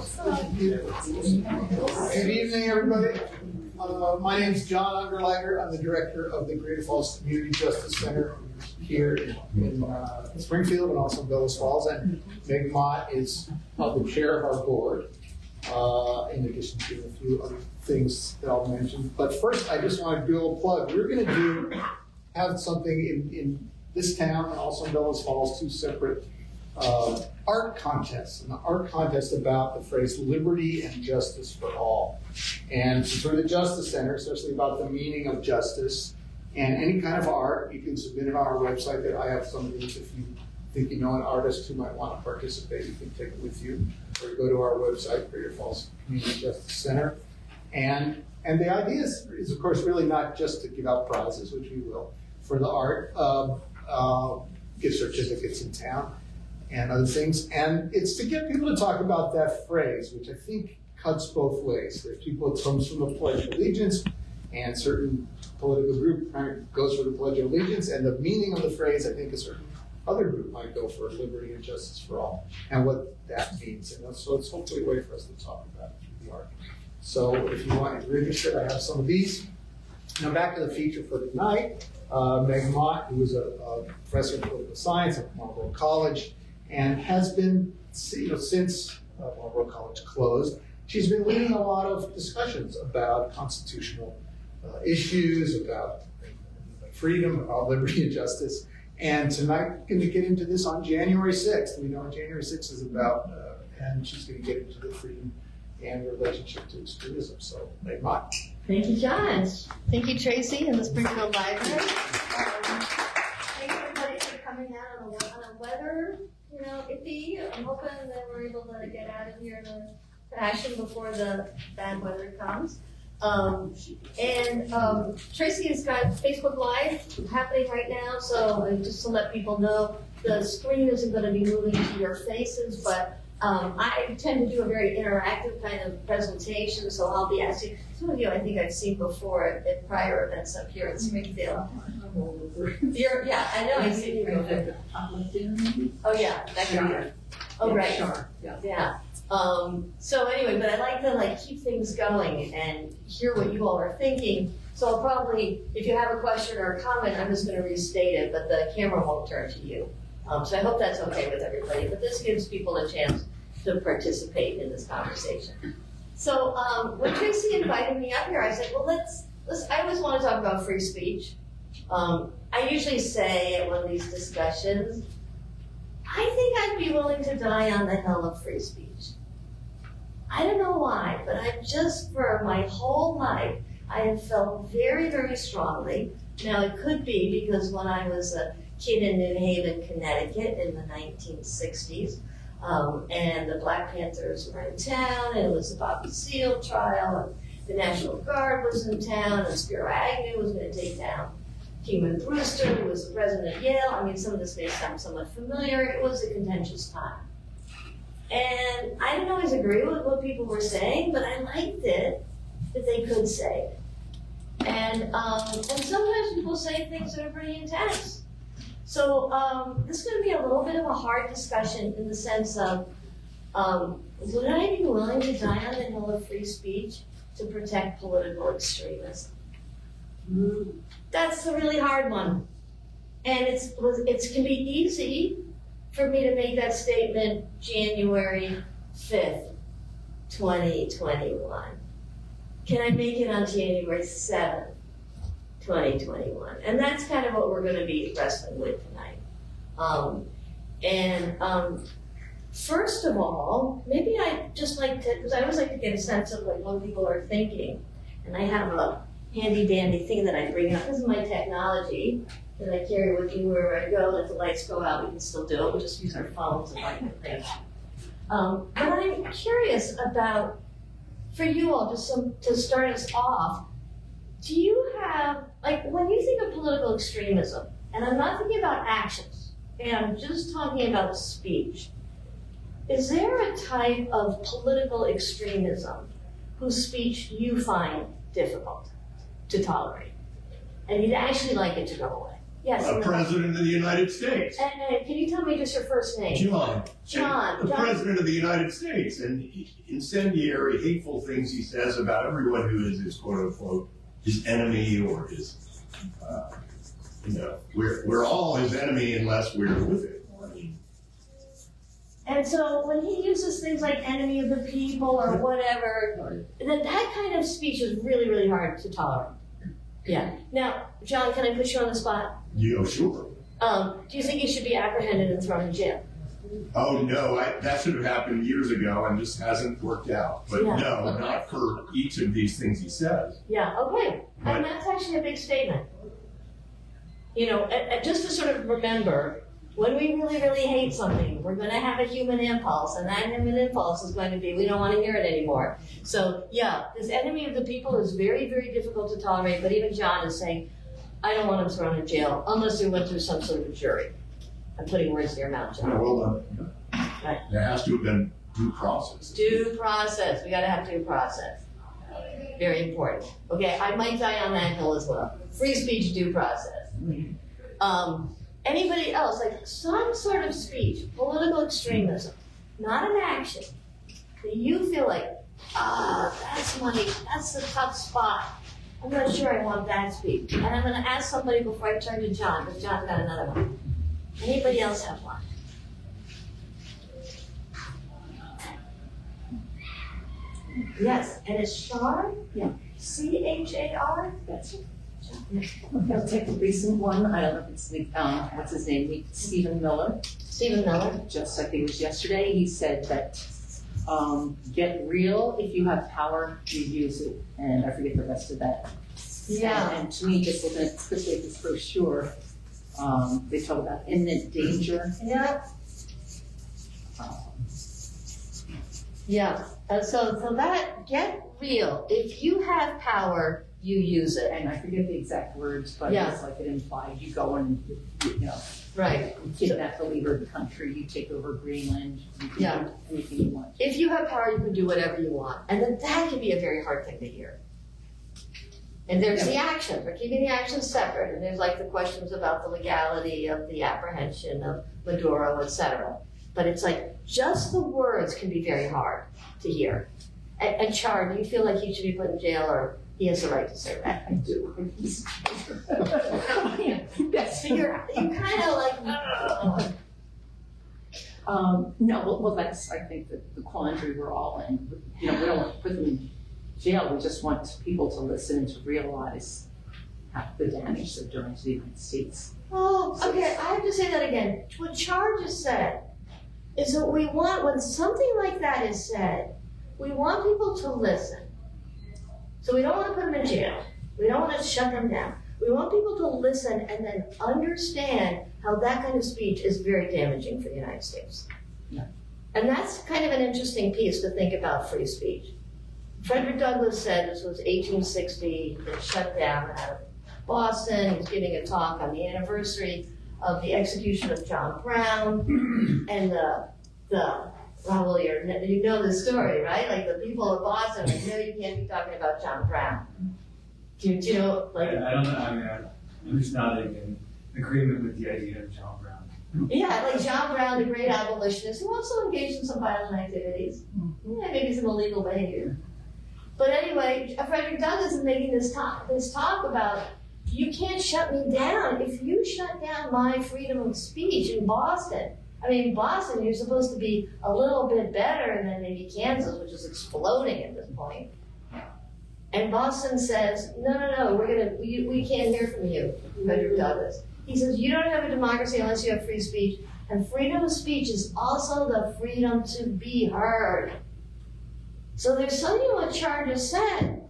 Good evening, everybody. My name is John Underliger. I'm the director of the Greater Falls Community Justice Center here in Springfield and also in Bellows Falls. And Meg Mott is the chair of our board, in addition to a few other things that I'll mention. But first, I just want to do a little plug. We're going to have something in this town and also in Bellows Falls, two separate art contests, an art contest about the phrase liberty and justice for all. And for the Justice Center, especially about the meaning of justice and any kind of art, you can submit it on our website. That I have some of these. If you think you know an artist who might want to participate, you can take it with you, or go to our website, Greater Falls Community Justice Center. And the idea is of course really not just to give out prizes, which we will, for the art, gift certificates in town and other things. And it's to get people to talk about that phrase, which I think cuts both ways. There's people, it comes from the Pledge of Allegiance, and certain political group kind of goes for the Pledge of Allegiance, and the meaning of the phrase, I think a certain other group might go for liberty and justice for all, and what that means. And so it's hopefully a way for us to talk about it through the art. So if you want, if you're interested, I have some of these. Now back to the feature for tonight. Meg Mott, who is a professor of political science at Marlborough College, and has been, since Marlborough College closed, she's been leading a lot of discussions about constitutional issues, about freedom, about liberty and justice. And tonight, we're going to get into this on January 6th. We know what January 6th is about, and she's going to get into the freedom and relationship to extremism. So, Meg Mott. Thank you, John. Thank you, Tracy, and the Springfield Library. Thank you, everybody, for coming out on a weather, iffy. I'm hoping that we're able to get out of here in a fashion before the bad weather comes. Tracy has got Facebook Live happening right now, so just to let people know, the screen isn't going to be moving to your faces, but I tend to do a very interactive kind of presentation, so I'll be asking, some of you I think I've seen before at prior events up here in Springfield. Yeah, I know, I've seen you before. Oh yeah, that guy. Oh right. Yeah. So anyway, but I like to keep things going and hear what you all are thinking. So I'll probably, if you have a question or a comment, I'm just going to restate it, but the camera won't turn to you. So I hope that's okay with everybody. But this gives people a chance to participate in this conversation. So when Tracy invited me up here, I said, well, let's. I always want to talk about free speech. I usually say at one of these discussions, I think I'd be willing to die on the hill of free speech. I don't know why, but for my whole life, I have felt very, very strongly. Now, it could be because when I was a kid in New Haven, Connecticut in the 1960s, and the Black Panthers were in town, and it was the Bobby Seale trial, and the National Guard was in town, and Spiro Agnew was going to take down Kingman Brewster, who was the president of Yale. I mean, some of this may sound somewhat familiar. It was a contentious time. And I didn't always agree with what people were saying, but I liked it that they could say it. And sometimes people say things that are pretty intense. So this is going to be a little bit of a hard discussion in the sense of, would I be willing to die on the hill of free speech to protect political extremism? That's a really hard one. And it can be easy for me to make that statement January 5th, 2021. Can I make it on January 7th, 2021? And that's kind of what we're going to be wrestling with tonight. First of all, maybe I just like to, because I always like to get a sense of what people are thinking. And I have a handy dandy thing that I bring up. This is my technology that I carry with me wherever I go. If the lights go out, we can still do it. We just use our phones and like the thing. But I'm curious about, for you all, just to start us off, do you have, when you think of political extremism, and I'm not thinking about actions, and I'm just talking about speech, is there a type of political extremism whose speech you find difficult to tolerate, and you'd actually like it to go away? Yes. A president of the United States. And can you tell me just your first name? John. John. The president of the United States. And incendiary, hateful things he says about everyone who is his quote unquote, his enemy or his, we're all his enemy unless we're with it. And so when he uses things like enemy of the people or whatever, that kind of speech is really, really hard to tolerate. Yeah. Now, John, can I put you on the spot? Yeah, sure. Do you think he should be apprehended and thrown in jail? Oh, no, that should have happened years ago and just hasn't worked out. But Yeah. no, not for each of these things he says. Yeah, okay. But- And that's actually a big statement. And just to sort of remember, when we really, really hate something, we're going to have a human impulse, and that human impulse is going to be, we don't want to hear it anymore. So, yeah, this enemy of the people is very, very difficult to tolerate, but even John is saying, I don't want him thrown in jail unless he went through some sort of jury. I'm putting words in your mouth, John. Yeah, well done. Right. There has to have been due process. Due process. We got to have due process. Very important. Okay, I might die on that hill as well. Free speech, due process. Anybody else, like some sort of speech, political extremism, not an action, that you feel like, that's the tough spot. I'm not sure I want that speech. And I'm going to ask somebody before I turn to John, because John's got another one. Anybody else have one? Yes, and it's Char? Yeah. C-H-A-R? That's it. I'll take the recent one. I don't know if it's what's his name? Stephen Miller. Stephen Miller. Just I think it was yesterday. He said that get real. If you have power, you use it. And I forget the rest of that. Yeah. And to me, just looking at Chris Davis' brochure, they talk about imminent danger. Yeah. Um, Yeah. So that, get real. If you have power, you use it. and I forget the exact words, but Yeah. it's like it implied you go and you Right. kidnap the leader of the country, you take over Greenland, you can Yeah. do anything you want. If you have power, you can do whatever you want. And then that can be a very hard thing to hear. And there's the action. We're keeping the actions separate. And there's like the questions about the legality of the apprehension of Maduro, etc. But it's like just the words can be very hard to hear. And Char, do you feel like he should be put in jail, or he has the right to say that? I do. Yes. So you're kind of like, No, well, that's, I think, the quandary we're all in. We don't want to put them in jail. We just want people to listen and to realize the damage they're doing to the United States. oh, okay, I have to say that again. What Char just said is that we want, when something like that is said, we want people to listen. So we don't want to put them in jail. We don't want to shut them down. We want people to listen and then understand how that kind of speech is very damaging for the United States. Yeah. And that's kind of an interesting piece to think about free speech. Frederick Douglass said, this was 1860, it shut down out of Boston. He was giving a talk on the anniversary of the execution of John Brown. And well, you know the story, right? Like the people of Boston, like, no, you can't be talking about John Brown. Do you know, like, I don't know. I mean, I'm just nodding in agreement with the idea of John Brown. yeah, like John Brown, the great abolitionist, who also engaged in some violent activities. Yeah, maybe some illegal behavior. But anyway, Frederick Douglass is making this talk about, you can't shut me down. If you shut down my freedom of speech in Boston, I mean, Boston, you're supposed to be a little bit better than maybe Kansas, which is exploding at this point. And Boston says, no, we can't hear from you, Frederick Douglass. He says, you don't have a democracy unless you have free speech. And freedom of speech is also the freedom to be heard. So there's something in what Char just said,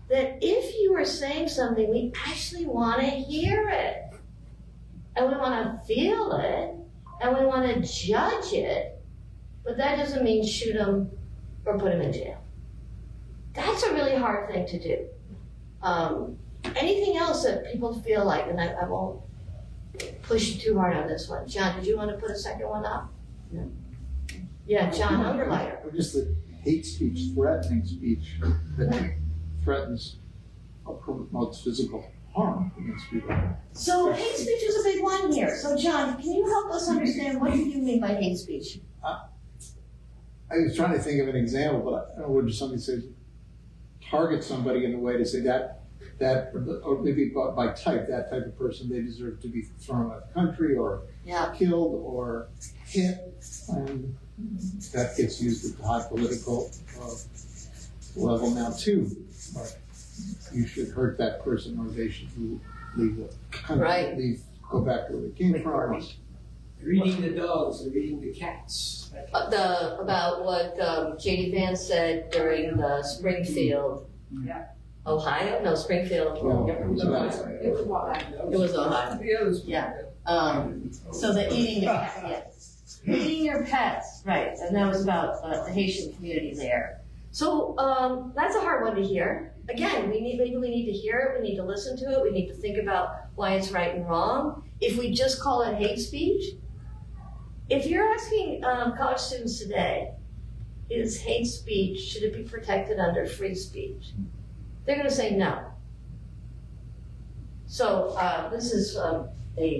that if you are saying something, we actually want to hear it. And we want to feel it. And we want to judge it. But that doesn't mean shoot them or put them in jail. That's a really hard thing to do. Anything else that people feel like, and I won't push too hard on this one. John, did you want to put a second one up? No. Yeah, John Underlighter. Or just the hate speech, threatening speech that threatens or promotes physical harm against people. So hate speech is a big one here. So John, can you help us understand what do you mean by hate speech? I was trying to think of an example, but I don't know, would somebody say, target somebody in a way to say that, or maybe by type, that type of person, they deserve to be thrown out of the country or killed or hit, and that gets used at the high political level now too. But you should hurt that person or they should leave the country, Right. go back to where they came from. They're eating the dogs, they're eating the cats. About what J.D. Vance said during the Springfield, Ohio? No, Springfield. It was about- It was wild. It was Ohio. The others. Yeah. So the eating the cat, yes. Eating your pets, right, and that was about the Haitian community there. So that's a hard one to hear. Again, maybe we need to hear it, we need to listen to it, we need to think about why it's right and wrong. If we just call it hate speech, if you're asking college students today, is hate speech, should it be protected under free speech? They're gonna say no. So this is a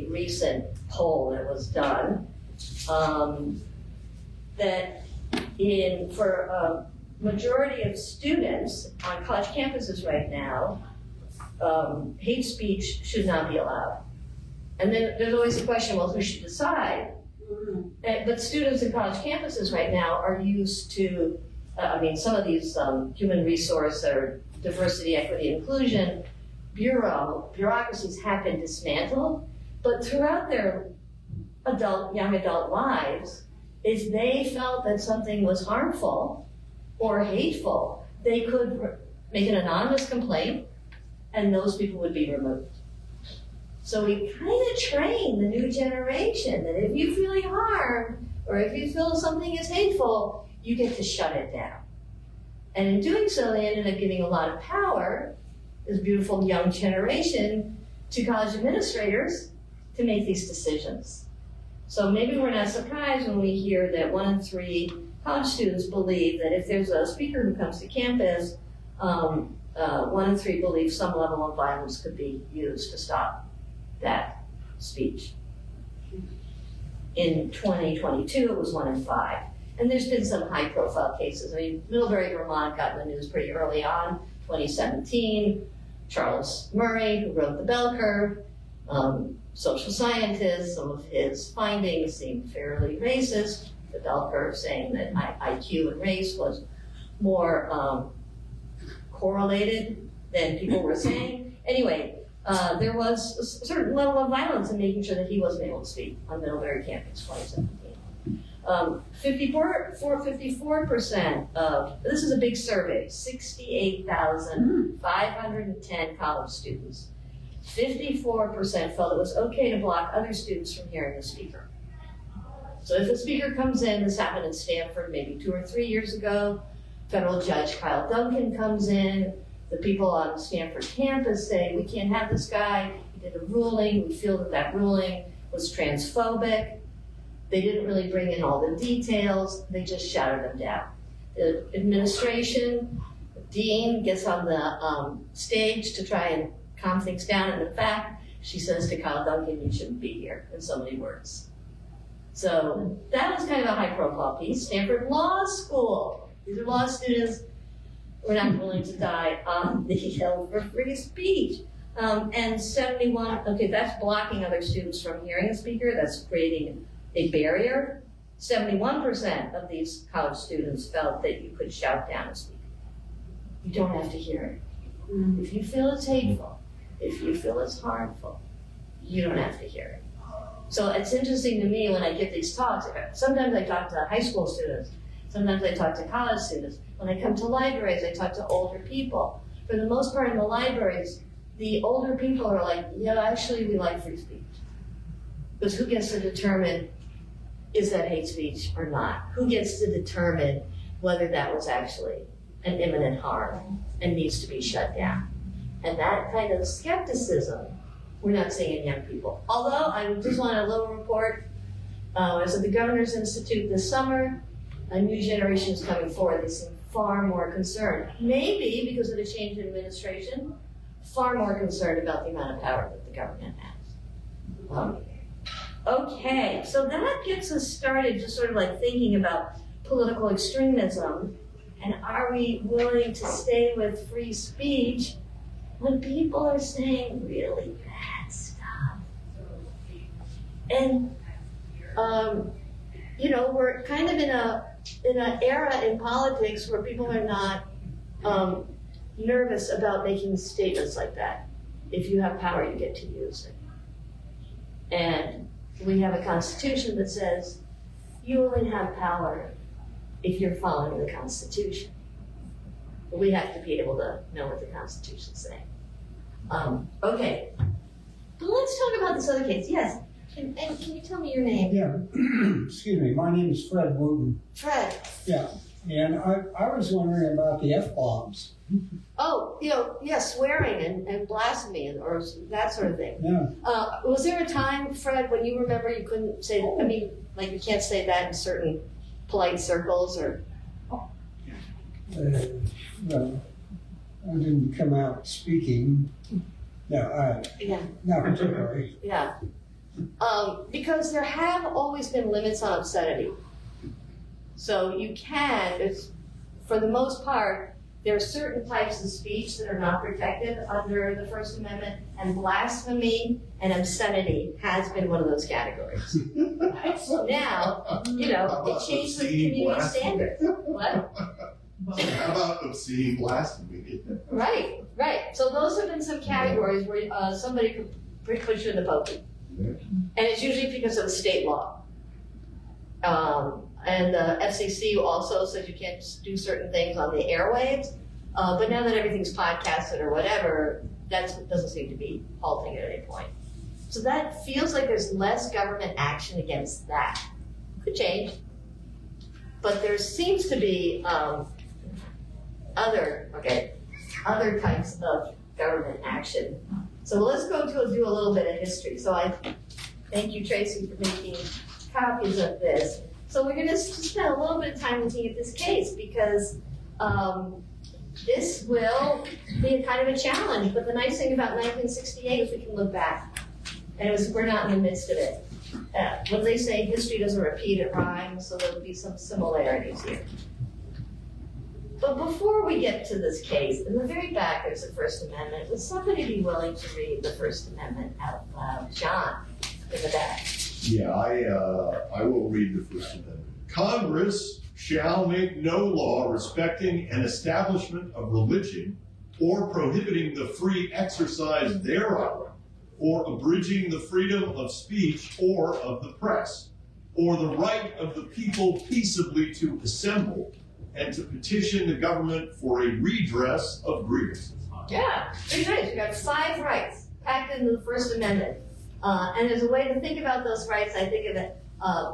recent poll that was done that for majority of students on college campuses right now, hate speech should not be allowed. And then there's always the question, well, who should decide? But students in college campuses right now are used to, some of these human resource or diversity, equity, inclusion bureaucracies have been dismantled, but throughout their young adult lives, if they felt that something was harmful or hateful, they could make an anonymous complaint and those people would be removed. So we kind of train the new generation that if you feel harmed or if you feel something is hateful, you get to shut it down. And in doing so, they ended up giving a lot of power, this beautiful young generation, to college administrators to make these decisions. So maybe we're not surprised when we hear that 1 in 3 college students believe that if there's a speaker who comes to campus, 1 in 3 believe some level of violence could be used to stop that speech. In 2022, it was 1 in 5. And there's been some high profile cases. Middlebury, Vermont got in the news pretty early on, 2017. Charles Murray, who wrote The Bell Curve, social scientist, some of his findings seemed fairly racist. The Bell Curve saying that IQ and race was more correlated than people were saying. Anyway, there was a certain level of violence in making sure that he wasn't able to speak on Middlebury campus, 2017. 54% of, this is a big survey, 68,510 college students. 54% felt it was okay to block other students from hearing the speaker. So if the speaker comes in, this happened in Stanford maybe 2 or 3 years ago, federal judge Kyle Duncan comes in, the people on Stanford campus say, we can't have this guy, he did a ruling, we feel that that ruling was transphobic. They didn't really bring in all the details, they just shouted them down. The administration, the dean gets on the stage to try and calm things down, and in fact, she says to Kyle Duncan, you shouldn't be here, in so many words. So that was kind of a high profile piece. Stanford Law School, these are law students, we're not willing to die on the hill for free speech. And 71, okay, that's blocking other students from hearing a speaker, that's creating a barrier. 71% of these college students felt that you could shout down a speaker. You don't have to hear it. If you feel it's hateful, if you feel it's harmful, you don't have to hear it. So it's interesting to me when I give these talks, sometimes I talk to high school students, sometimes I talk to college students. When I come to libraries, I talk to older people. For the most part in the libraries, the older people are like, yeah, actually we like free speech. Because who gets to determine, is that hate speech or not? Who gets to determine whether that was actually an imminent harm and needs to be shut down? And that kind of skepticism, we're not seeing in young people. Although I just want a little report. I was at the Governor's Institute this summer. A new generation is coming forward. They seem far more concerned. Maybe because of the change in administration, far more concerned about the amount of power that the government has. Okay, so that gets us started just sort of like thinking about political extremism, and are we willing to stay with free speech when people are saying really bad stuff? And, you know, we're kind of in an era in politics where people are not nervous about making statements like that. If you have power, you get to use it. And we have a constitution that says you only have power if you're following the Constitution. But we have to be able to know what the Constitution's saying. Okay, but let's talk about this other case. Yes, and can you tell me your name? Yeah, excuse me, my name is Fred Wooten. Fred. Yeah, and I was wondering about the F-bombs. Oh, you know, yeah, swearing and blasphemy or that sort of thing. Yeah. Was there a time, Fred, when you remember you couldn't say, I mean, like you can't say that in certain polite circles or? Well, I didn't come out speaking. No, Yeah. not particularly. Yeah. Because there have always been limits on obscenity. So you can, for the most part, there are certain types of speech that are not protected under the First Amendment, and blasphemy and obscenity has been one of those categories. So now, you know, it changed the community standards. What? How about obscene blasphemy? Right. So those have been some categories where somebody could put you in the pokey. And it's usually because of a state law. And the FCC also says you can't do certain things on the airwaves. But now that everything's podcasted or whatever, that doesn't seem to be halting at any point. So that feels like there's less government action against that. Could change. But there seems to be other types of government action. So let's do a little bit of history. So I thank you, Tracy, for making copies of this. So we're going to spend a little bit of time looking at this case because this will be a kind of a challenge. But the nice thing about 1968 is we can look back, and we're not in the midst of it. When they say history doesn't repeat, it rhymes, so there'll be some similarities here. But before we get to this case, in the very back there's the First Amendment. Would somebody be willing to read the First Amendment out loud? John, in the back. Yeah, I will read the First Amendment. Congress shall make no law respecting an establishment of religion or prohibiting the free exercise thereof, or abridging the freedom of speech or of the press, or the right of the people peaceably to assemble and to petition the government for a redress of grievances. Yeah, very nice. You got 5 rights packed into the First Amendment. And there's a way to think about those rights. I think of it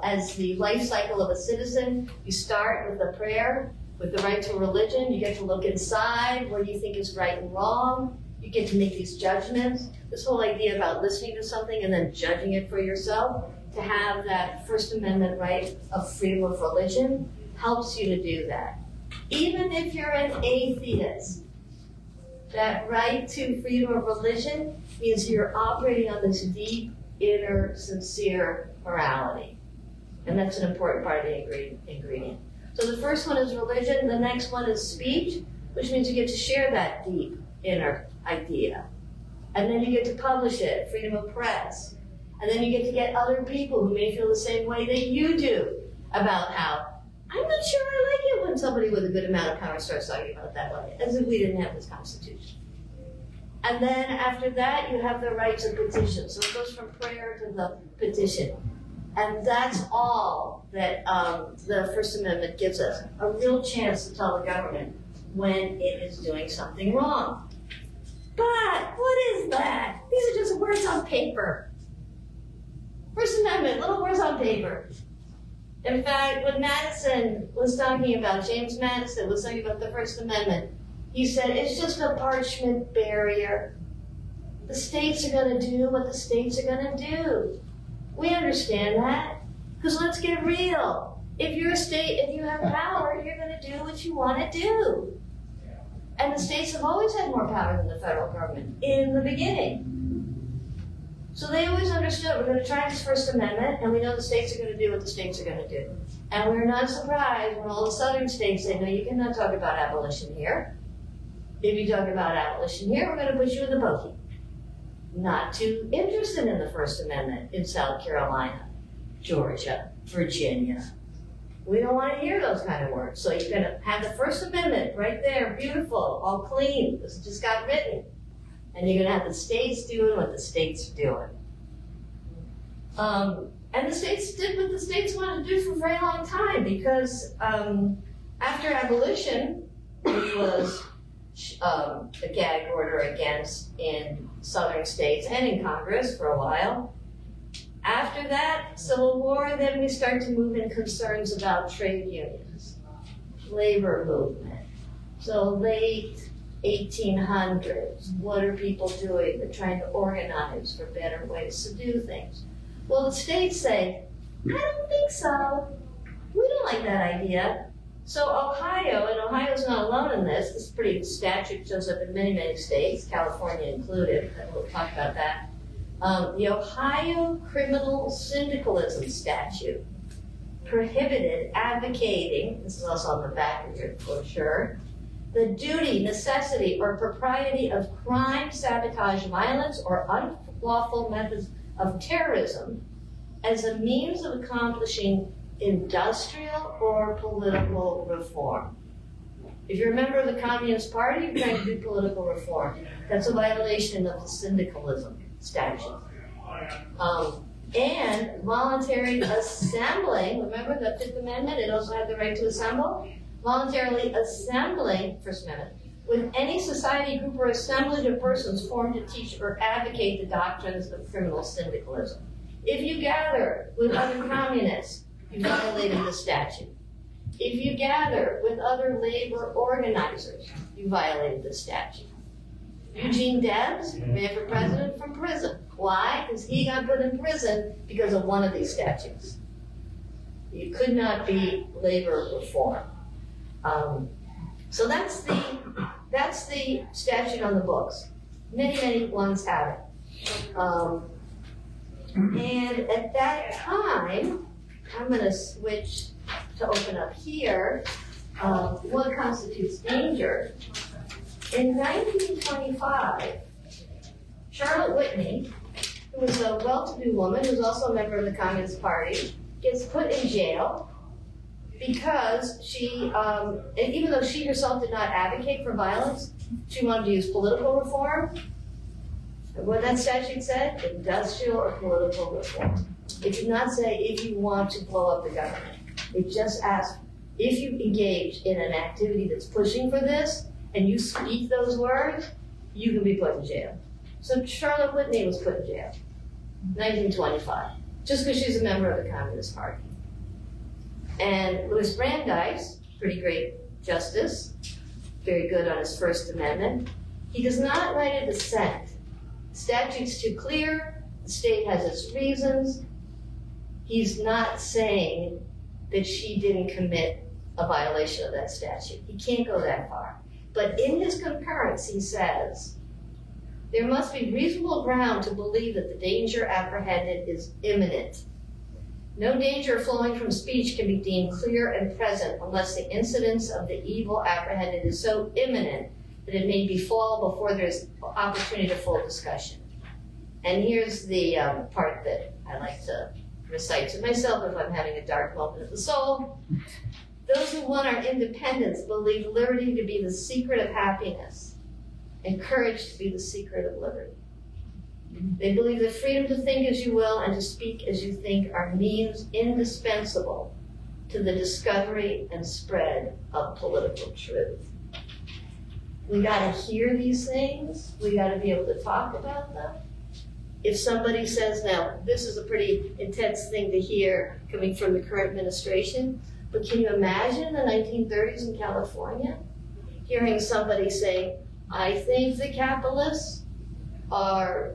as the life cycle of a citizen. You start with a prayer, with the right to religion. You get to look inside what you think is right and wrong. You get to make these judgments. This whole idea about listening to something and then judging it for yourself, to have that First Amendment right of freedom of religion helps you to do that. Even if you're an atheist, that right to freedom of religion means you're operating on this deep, inner, sincere morality. And that's an important part of the ingredient. So the first one is religion, the next one is speech, which means you get to share that deep, inner idea. And then you get to publish it, freedom of press. And then you get to get other people who may feel the same way that you do about how, I'm not sure I like it when somebody with a good amount of power starts talking about it that way, as if we didn't have this Constitution. And then after that, you have the right to petition. So it goes from prayer to the petition. And that's all that the First Amendment gives us, a real chance to tell the government when it is doing something wrong. But what is that? These are just words on paper. First Amendment, little words on paper. In fact, when Madison was talking about, James Madison was talking about the First Amendment, he said, it's just a parchment barrier. The states are going to do what the states are going to do. We understand that, because let's get real. If you're a state, if you have power, you're going to do what you want to do. And the states have always had more power than the federal government in the beginning. So they always understood, we're gonna try this First Amendment, and we know the states are gonna do what the states are gonna do. And we're not surprised when all the southern states say, no, you cannot talk about abolition here. If you talk about abolition here, we're gonna put you in the bogey. Not too interested in the First Amendment in South Carolina, Georgia, Virginia. We don't wanna hear those kind of words. So you're gonna have the First Amendment right there, beautiful, all clean, this just got written. And you're gonna have the states doing what the states are doing. And the states did what the states wanted to do for a very long time, because after abolition, which was a gag order against in southern states and in Congress for a while, after that Civil War, then we start to move in concerns about trade unions, labor movement. So late 1800s, what are people doing? They're trying to organize for better ways to do things. Well, the states say, I don't think so. We don't like that idea. So Ohio, and Ohio's not alone in this pretty statute shows up in many, many states, California included, and we'll talk about that. The Ohio Criminal Syndicalism Statute prohibited advocating, this is also on the back of your brochure, the duty, necessity, or propriety of crime, sabotage, violence, or unlawful methods of terrorism as a means of accomplishing industrial or political reform. If you're a member of the Communist Party, you're trying to do political reform. That's a violation of the syndicalism statute. And voluntary assembling, remember the Fifth Amendment, it also had the right to assemble? Voluntarily assembling, First Amendment, with any society, group, or assemblage of persons formed to teach or advocate the doctrines of criminal syndicalism. If you gather with other communists, you violated the statute. If you gather with other labor organizers, you violated the statute. Eugene Debs ran for president from prison. Why? Because he got put in prison because of one of these statutes. You could not be labor reform. So that's the statute on the books. Many, many ones have it. And at that time, I'm going to switch to open up here. What constitutes danger? In 1925, Charlotte Whitney, who was a well-to-do woman, who was also a member of the Communist Party, gets put in jail because she, and even though she herself did not advocate for violence, she wanted to use political reform. And what that statute said, industrial or political reform. It did not say if you want to blow up the government. It just asked if you engage in an activity that's pushing for this and you speak those words, you can be put in jail. So Charlotte Whitney was put in jail, 1925, just because she's a member of the Communist Party. And Louis Brandeis, pretty great justice, very good on his First Amendment, he does not write a dissent. The statute's too clear, the state has its reasons. He's not saying that she didn't commit a violation of that statute. He can't go that far. But in his concurrence, he says, there must be reasonable ground to believe that the danger apprehended is imminent. No danger flowing from speech can be deemed clear and present unless the incidence of the evil apprehended is so imminent that it may befall before there's opportunity to full discussion. And here's the part that I like to recite to myself if I'm having a dark moment of the soul. Those who want our independence believe liberty to be the secret of happiness and courage to be the secret of liberty. They believe that freedom to think as you will and to speak as you think are means indispensable to the discovery and spread of political truth. We gotta hear these things. We gotta be able to talk about them. If somebody says, now, this is a pretty intense thing to hear coming from the current administration, but can you imagine the 1930s in California? Hearing somebody say, I think the capitalists are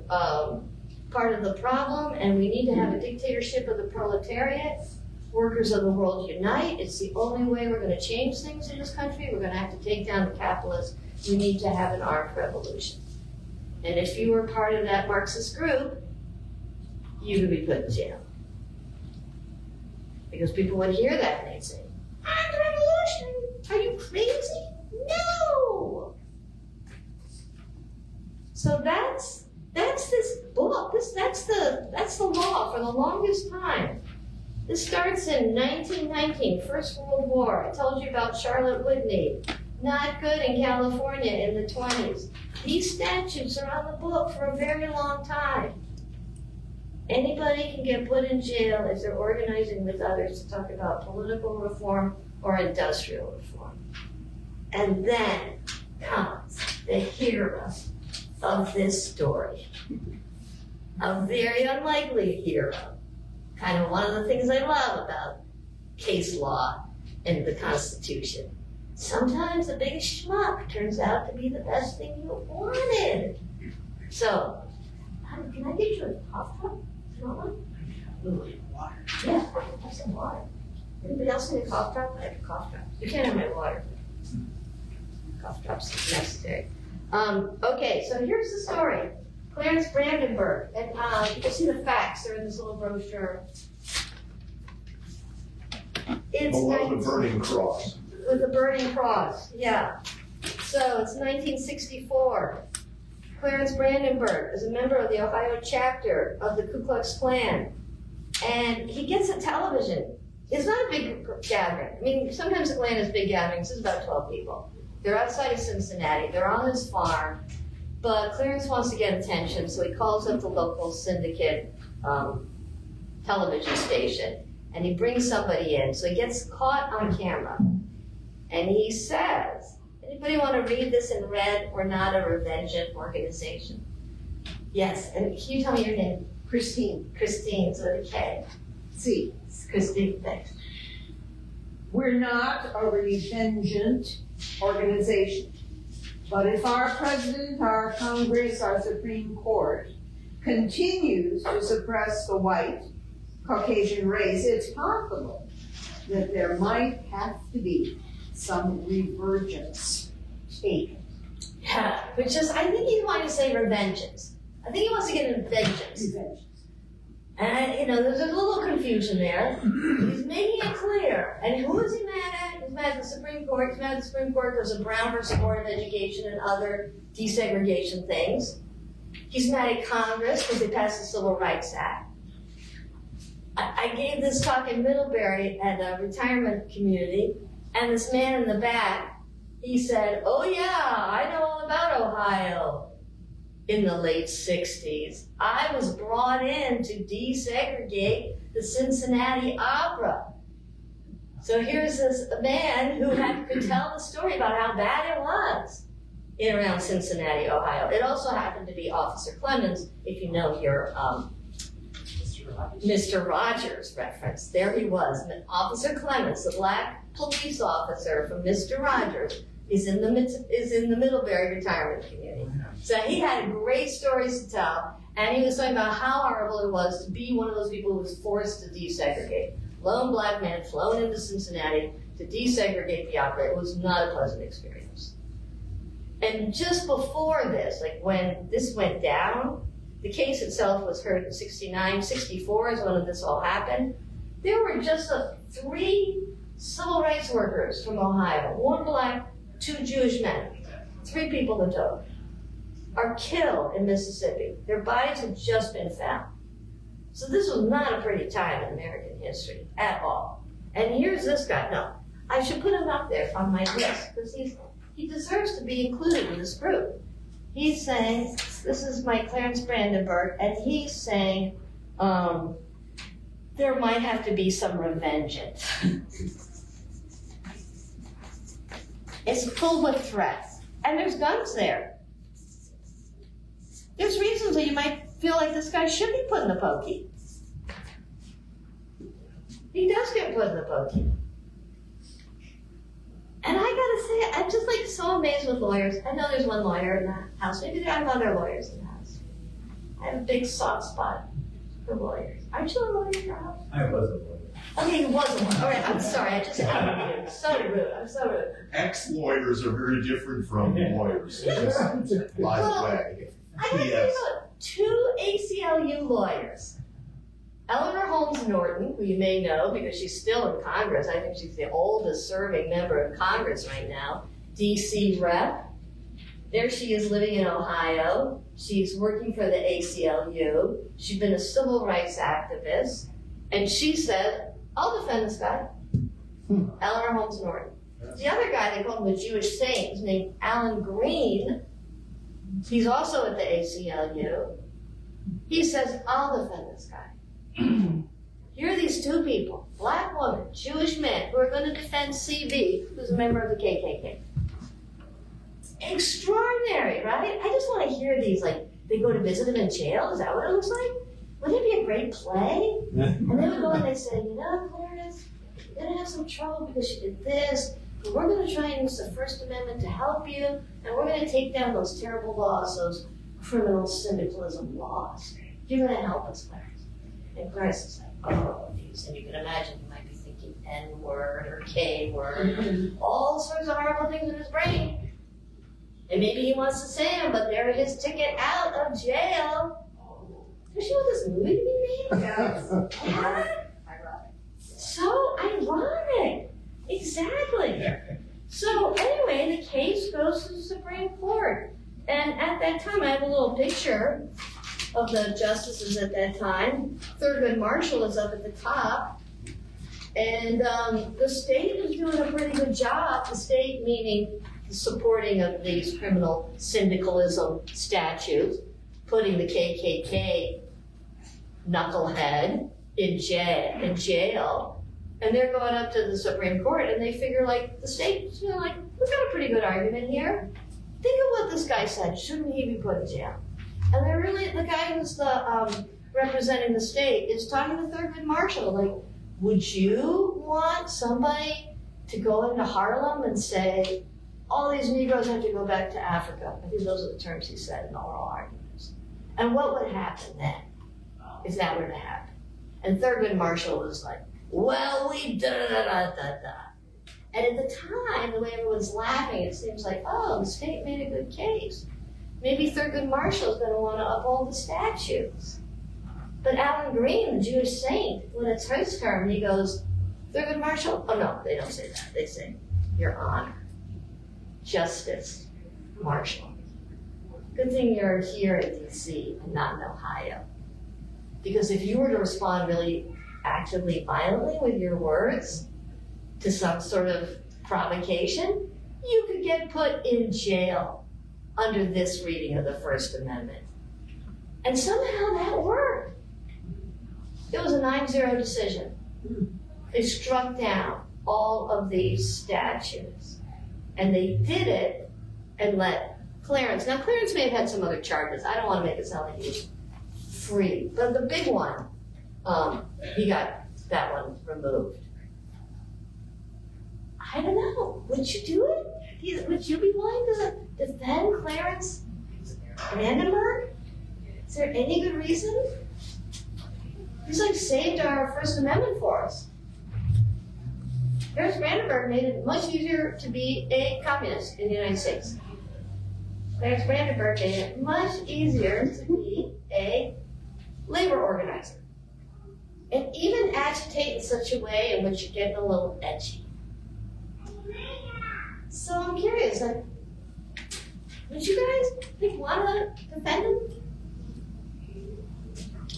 part of the problem and we need to have a dictatorship of the proletariat. workers of the world unite. It's the only way we're gonna change things in this country. We're gonna have to take down the capitalists. We need to have an armed revolution. And if you were part of that Marxist group, you could be put in jail. Because people would hear that and they'd say, armed revolution? Are you crazy? No! So that's this book. That's the law for the longest time. This starts in 1919, First World War. I told you about Charlotte Whitney. Not good in California in the 20s. These statutes are on the book for a very long time. Anybody can get put in jail if they're organizing with others to talk about political reform or industrial reform. And then comes the hero of this story. A very unlikely hero. Kind of one of the things I love about case law and the Constitution. Sometimes the biggest schmuck turns out to be the best thing you wanted. So, can I get you a cough drop? You want one? A little bit of water. Yeah, have some water. Anybody else need a cough drop? I have a cough drop. You can't have my water. Cough drops is necessary. Okay, so here's the story. Clarence Brandenburg, and you can see the facts. They're in this little brochure. It's Below the burning cross. with the burning cross, yeah. So it's 1964. Clarence Brandenburg is a member of the Ohio chapter of the Ku Klux Klan, and he gets a television. It's not a big gathering. I mean, sometimes the Klan has big gatherings. This is about 12 people. They're outside of Cincinnati. They're on his farm. But Clarence wants to get attention, so he calls up the local syndicate television station, and he brings somebody in. So he gets caught on camera, and he says, anybody want to read this in red? We're not a revengent organization. Yes, and can you tell me your name? Christine, Christine, so with a K. see, Christine, thanks. we're not a revengeant organization. But if our president, our Congress, our Supreme Court continues to suppress the white Caucasian race, it's possible that there might have to be some revergence taken. Yeah, which is, I think he wanted to say revengeance. I think he wants to get into vengeance. Revengeance. And, there's a little confusion there. He's making it clear. And who is he mad at? He's mad at the Supreme Court. He's mad at the Supreme Court because of Brown versus Board of Education and other desegregation things. He's mad at Congress because they passed the Civil Rights Act. I gave this talk in Middlebury at a retirement community, and this man in the back, he said, oh yeah, I know all about Ohio. In the late 60s, I was brought in to desegregate the Cincinnati Opera. So here's this man who could tell the story about how bad it was in around Cincinnati, Ohio. It also happened to be Officer Clemens, if you know your Mr. Rogers reference. There he was, Officer Clemens, the black police officer from Mr. Rogers, is in the Middlebury retirement community. So he had great stories to tell, and he was talking about how horrible it was to be one of those people who was forced to desegregate. Lone black man flown into Cincinnati to desegregate the opera. It was not a pleasant experience. And just before this, like when this went down, the case itself was heard in 69, 64 is when this all happened. There were just 3 civil rights workers from Ohio, 1 black, 2 Jewish men, 3 people in total, are killed in Mississippi. Their bodies had just been found. So this was not a pretty time in American history at all. And here's this guy. No, I should put him up there on my list because he deserves to be included in this group. He's saying, this is my Clarence Brandenburg, and he's saying there might have to be some revengeance. It's full with threats. And there's guns there. There's reasons that you might feel like this guy should be put in the pokey. He does get put in the pokey. And I gotta say, I'm just like so amazed with lawyers. I know there's one lawyer in the house. Maybe there are other lawyers in the house. I have a big soft spot for lawyers. Aren't you a lawyer, Charles? I was a lawyer. Okay, you was a lawyer. All right, I'm sorry. I just outed you. So rude. I'm so rude. Ex-lawyers are very different from lawyers, just by the way. I gotta tell Yes. you about 2 ACLU lawyers. Eleanor Holmes Norton, who you may know because she's still in Congress. I think she's the oldest serving member of Congress right now. DC rep. There she is living in Ohio. She's working for the ACLU. She's been a civil rights activist. And she said, I'll defend this guy. Eleanor Holmes Norton. The other guy, they call him the Jewish saint, is named Alan Green. He's also at the ACLU. He says, I'll defend this guy. Here are these 2 people, black woman, Jewish man, who are going to defend CB, who's a member of the KKK. Extraordinary, right? I just want to hear these, like, they go to visit him in jail? Is that what it looks like? Wouldn't it be a great play? And they would go and they say, you know, Clarence, you're going to have some trouble because you did this, but we're going to try and use the First Amendment to help you, and we're going to take down those terrible laws, those criminal syndicalism laws. You're going to help us, Clarence. And Clarence is like, oh, geez. And you can imagine he might be thinking N-word or K-word, all sorts of horrible things in his brain. And maybe he wants to say them, but they're his ticket out of jail. Don't you want this movie to be made? Yeah. So ironic. Exactly. So anyway, the case goes to the Supreme Court. And at that time, I have a little picture of the justices at that time. Thurgood Marshall is up at the top. And the state was doing a pretty good job. The state meaning the supporting of these criminal syndicalism statutes, putting the KKK knucklehead in jail. And they're going up to the Supreme Court and they figure like the state's like, we've got a pretty good argument here. Think of what this guy said. Shouldn't he be put in jail? And they're really, the guy who's the representing the state is talking to Thurgood Marshall, like, would you want somebody to go into Harlem and say, all these Negroes have to go back to Africa? I think those are the terms he said in oral arguments. And what would happen then if that were to happen? And Thurgood Marshall was like, well, we da-da-da-da-da-da. And at the time, the way everyone's laughing, it seems like, oh, the state made a good case. Maybe Thurgood Marshall's going to want to uphold the statutes. But Alan Green, the Jewish saint, when it's his term, he goes, Thurgood Marshall? Oh, no, they don't say that. They say, Your Honor, Justice Marshall. Good thing you're here in D.C. and not in Ohio. Because if you were to respond really actively, violently with your words to some sort of provocation, you could get put in jail under this reading of the First Amendment. And somehow that worked. It was a 9-0 decision. They struck down all of these statutes. And they did it and let Clarence, now Clarence may have had some other charges. I don't want to make it sound like he was free. But the big one, he got that one removed. I don't know. Would you do it? Would you be willing to defend Clarence Brandenburg? Is there any good reason? He's like saved our First Amendment for us. Clarence Brandenburg made it much easier to be a communist in the United States. Clarence Brandenburg made it much easier to be a labor organizer. And even agitate in such a way in which you're getting a little edgy. So I'm curious, like, would you guys want to defend him?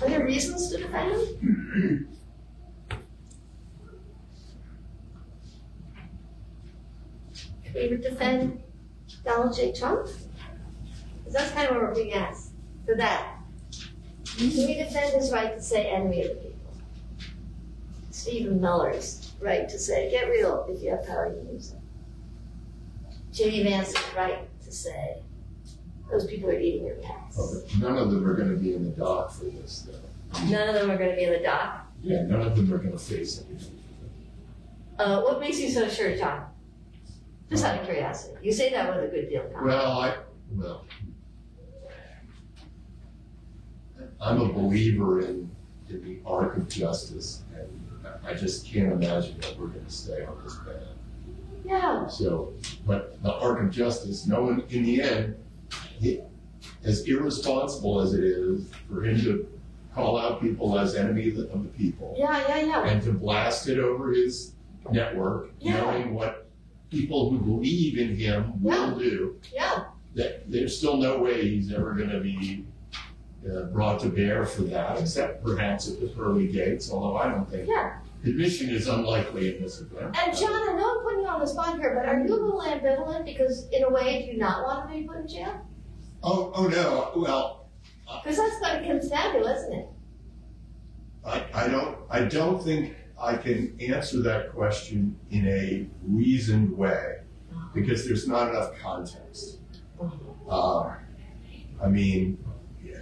Are there reasons to defend him? We would defend Donald J. Trump? Because that's kind of what we're being asked for that. Can we defend his right to say enemy of the people? Stephen Miller's right to say, get real if you have power, you use it. J.D. Vance's right to say, those people are eating your pets. Oh, none of them are going to be in the dock for this, though. None of them are going to be in the dock. Yeah, none of them are going to face it. What makes you so sure, John? Just out of curiosity. You say that with a good deal of confidence. I'm a believer in in the arc of justice, and I just can't imagine that we're gonna stay on this path. Yeah, So, but the arc of justice, no one, in the end, as irresponsible as it is for him to call out people as enemies of the people, yeah. and to blast it over his network, Yeah. knowing what people who believe in him will do, Yeah, that there's still no way he's ever going to be brought to bear for that, except perhaps at the pearly gates, although I don't think yeah. admission is unlikely in this event. And John, I know I'm putting you on the spot here, but are you a little ambivalent because in a way, do you not want to be put in jail? Oh no, well, Because that's going to come down to, isn't it? I don't think I can answer that question in a reasoned way, because there's not enough context. I mean, yeah,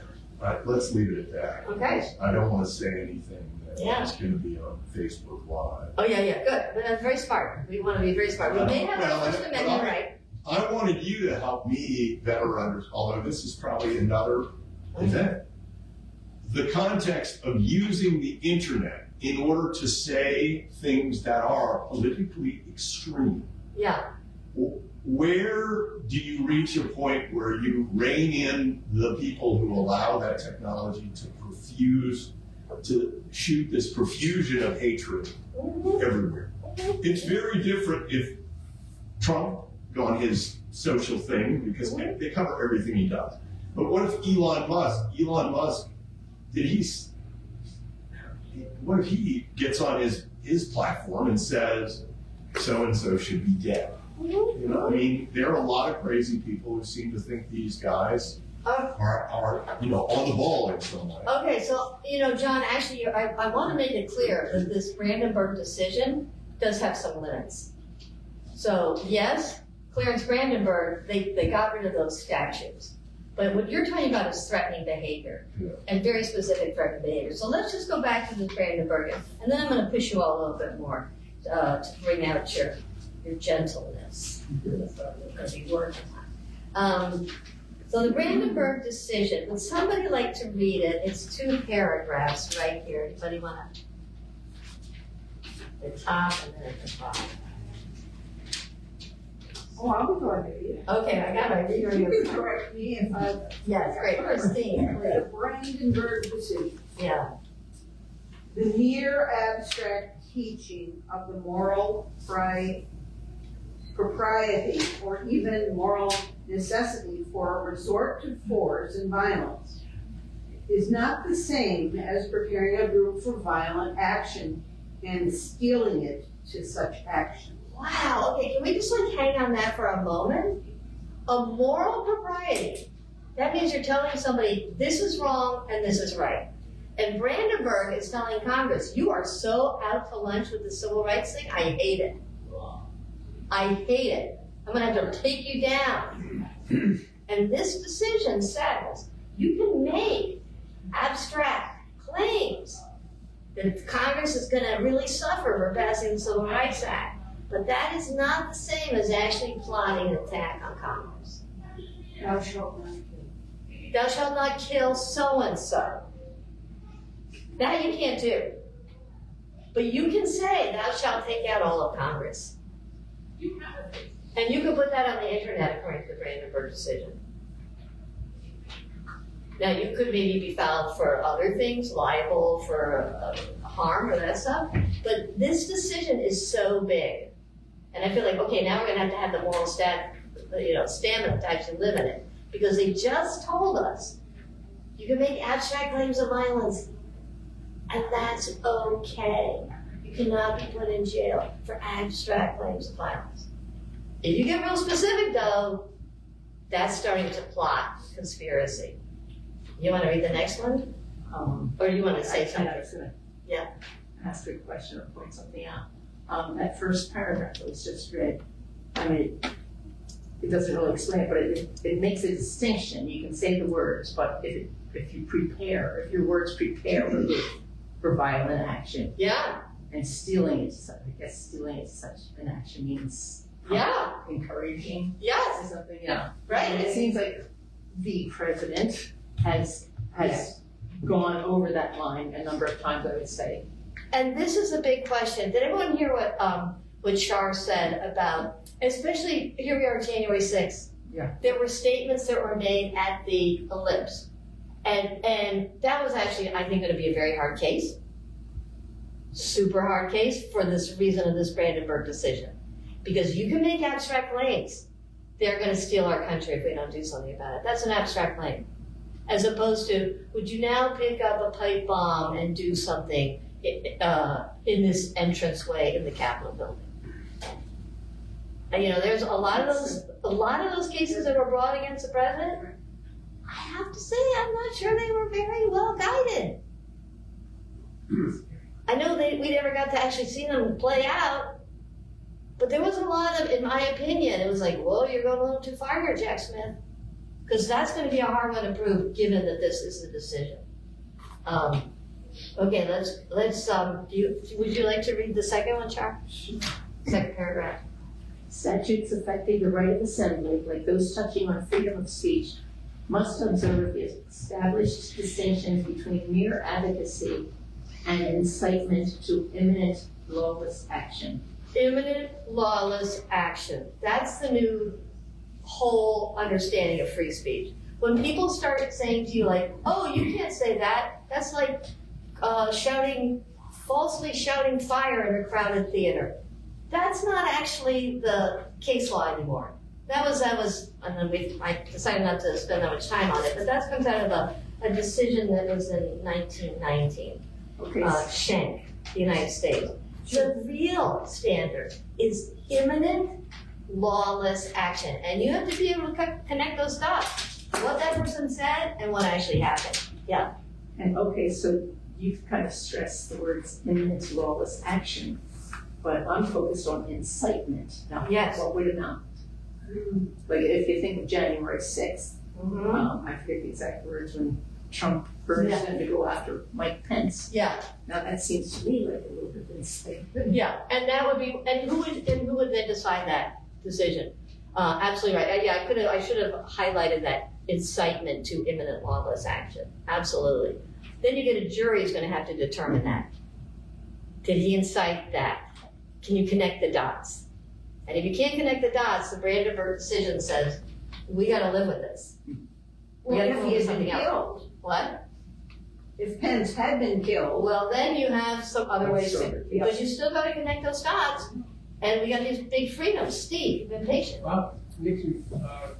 let's leave it at that. Okay. I don't want to say anything Yeah. that's going to be on Facebook Live. Oh, yeah, good. But that's very smart. We want to be very smart. We may have Well, our First but Amendment right. I wanted you to help me better understand, although this is probably another event, the context of using the internet in order to say things that are politically extreme. Yeah, Where do you reach a point where you rein in the people who allow that technology to shoot this profusion of hatred everywhere? It's very different if Trump on his social thing, because they cover everything he does. But what if Elon Musk, what if he gets on his platform and says, so-and-so should be dead? You know, I mean, there are a lot of crazy people who seem to think these guys are on the ball in some way. Okay, so, John, actually, I want to make it clear that this Brandenburg decision does have some limits. So, yes, Clarence Brandenburg, they got rid of those statutes. But what you're talking about is threatening behavior, and very specific threatening behavior. So let's just go back to the Brandenburg, and then I'm going to push you all a little bit more to bring out your gentleness. That's what we're going to be working on. So the Brandenburg decision, would somebody like to read it? It's 2 paragraphs right here. Anybody want to? The top and then at the bottom. Oh, I'll be glad to read it. Okay, I got my reader. You can correct me if I. Yes, great. Christine, The please. Brandenburg decision. Yeah. The mere abstract teaching of the moral propriety or even moral necessity for a resort to force and violence is not the same as preparing a group for violent action and steeling it to such action. Wow, okay, can we just hang on that for a moment? A moral propriety. That means you're telling somebody this is wrong and this is right. And Brandenburg is telling Congress, you are so out to lunch with the civil rights thing, I hate it. I hate it. I'm gonna have to take you down. And this decision says you can make abstract claims that Congress is gonna really suffer for passing the Civil Rights Act. But that is not the same as actually plotting an attack on Congress. Thou shalt not kill. Thou shalt not kill so-and-so. That you can't do. But you can say, thou shalt take out all of Congress. And you can put that on the internet according to the Brandenburg decision. Now, you could maybe be filed for other things, liable for harm or that stuff. But this decision is so big. And I feel like, okay, now we're going to have the moral stamina to actually live in it. Because they just told us you can make abstract claims of violence. And that's okay. You cannot be put in jail for abstract claims of violence. If you get real specific, though, that's starting to plot conspiracy. You want to read the next one? Or do you want to say something? I was going to ask a question or point something out. That first paragraph that was just read, I mean, it doesn't really explain it, but it makes a distinction. You can say the words, but if your words prepare for violent action, Yeah. and stealing it, I guess stealing it such an action means encouraging Yes. or something. Yeah, Right. And it seems like the president has gone over that line a number of times, I would say. And this is a big question. Did everyone hear what Shar said about, especially here we are January 6th. Yeah. There were statements that were made at the ellipse. And that was actually, I think, going to be a very hard case. Super hard case for this reason of this Brandenburg decision. Because you can make abstract claims. They're going to steal our country if we don't do something about it. That's an abstract claim. As opposed to, would you now pick up a pipe bomb and do something in this entranceway in the Capitol building? And there's a lot of those cases that were brought against the president. I have to say, I'm not sure they were very well guided. I know we never got to actually see them play out, but there was a lot of, in my opinion, it was like, whoa, you're going a little too far here, Jack Smith. Because that's going to be a hard one to prove, given that this is the decision. Okay, let's. Would you like to read the second one, Char? Second paragraph. Statutes affecting the right of assembly, like those touching on freedom of speech, must observe the established distinctions between mere advocacy and incitement to imminent lawless action. Imminent lawless action. That's the new whole understanding of free speech. When people start saying to you like, oh, you can't say that, that's like falsely shouting fire in a crowded theater. That's not actually the case law anymore. That was, and then I decided not to spend that much time on it, but that comes out of a decision that was in 1919. Okay. Schenck, the United States. The real standard is imminent lawless action. And you have to be able to connect those dots. What that person said and what actually happened. Yeah. And okay, so you've kind of stressed the words imminent lawless action, but I'm focused on incitement. Now, yes. What would amount? Like if you think of January 6th, I forget the exact words when Trump urged them to go after Mike Pence. Yeah. Now that seems to me like a little bit of incitement. Yeah, and that would be, and who would then decide that decision? Absolutely right. I should have highlighted that incitement to imminent lawless action. Absolutely. Then you get a jury who's going to have to determine that. Did he incite that? Can you connect the dots? And if you can't connect the dots, the Brandenburg decision says, we got to live with this. We got to Well, if he had something been else. killed, What? if Pence had been killed, Well, then you have some other ways to, because you still got to connect those dots, and we got these big freedoms. Steve, you've been patient. Well, makes me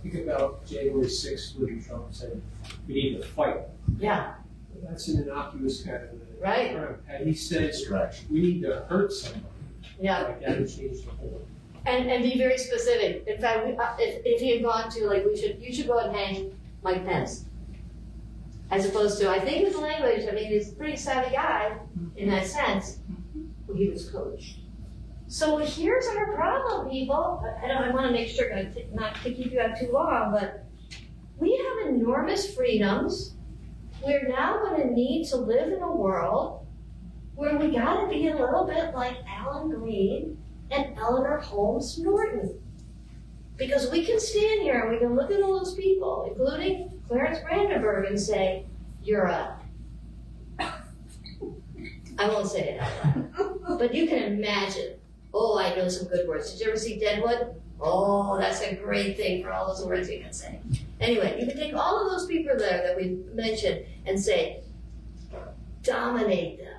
think about January 6th when Trump said we need to fight. Yeah, That's an innocuous kind of right. term. And he said Distraction. we need to hurt somebody. Yeah. Like that would change the whole. And be very specific. In fact, if he had gone to like, you should go and hang Mike Pence, as opposed to, I think his language. I mean, he's a pretty savvy guy in that sense. Well, he was coached. So here's our problem, people. I want to make sure not to keep you out too long, but we have enormous freedoms. We're now going to need to live in a world where we got to be a little bit like Alan Green and Eleanor Holmes Norton. Because we can stand here and we can look at all those people, including Clarence Brandenburg, and say, you're a... I won't say it out loud. But you can imagine, oh, I know some good words. Did you ever see Deadwood? Oh, that's a great thing for all those words you can say. Anyway, you can take all of those people there that we mentioned and say, dominate them.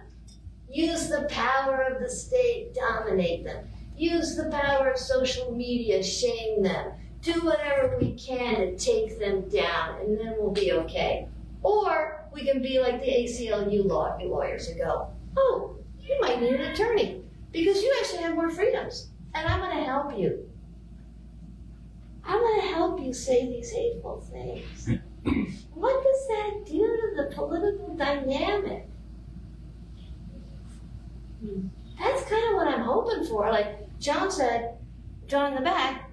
Use the power of the state, dominate them. Use the power of social media, shame them. Do whatever we can to take them down, and then we'll be okay. Or we can be like the ACLU lawyers and go, oh, you might need an attorney because you actually have more freedoms, and I'm going to help you. I'm going to help you say these hateful things. What does that do to the political dynamic? That's kind of what I'm hoping for. Like John said, John in the back,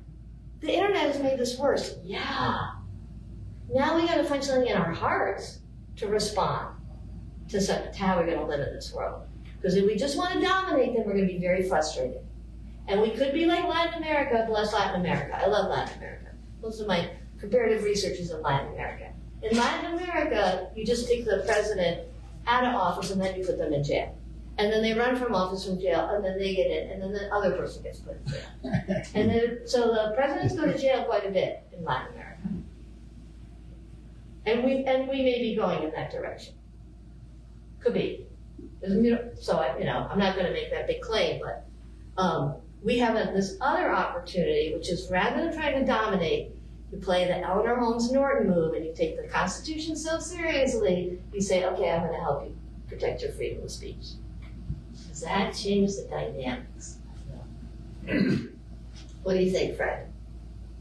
the internet has made this worse. Yeah. Now we got to find something in our hearts to respond to how we're going to live in this world. Because if we just want to dominate them, we're going to be very frustrated. And we could be like Latin America, bless Latin America. I love Latin America. Most of my comparative research is in Latin America. In Latin America, you just take the president out of office and then you put them in jail. And then they run from office from jail, and then they get in, and then the other person gets put in jail. And then, so the presidents go to jail quite a bit in Latin America. And we may be going in that direction. Could be. So I'm not going to make that big claim, but we have this other opportunity, which is rather than trying to dominate, you play the Eleanor Holmes Norton move, and you take the Constitution so seriously. You say, okay, I'm going to help you protect your freedom of speech. Does that change the dynamics? What do you think, Fred?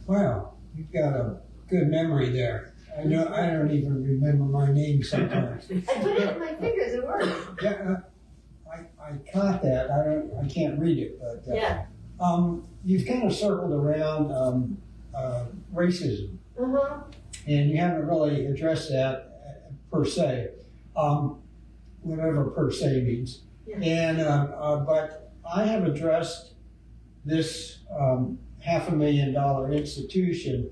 Wow, you've got a good memory there. I don't even remember my name sometimes. I put it in my fingers, it worked. Yeah, I caught that. I can't read it, but Yeah. You've kind of circled around racism, and you haven't really addressed that per se, whatever per se means. Yeah. And but I have addressed this $500,000 institution,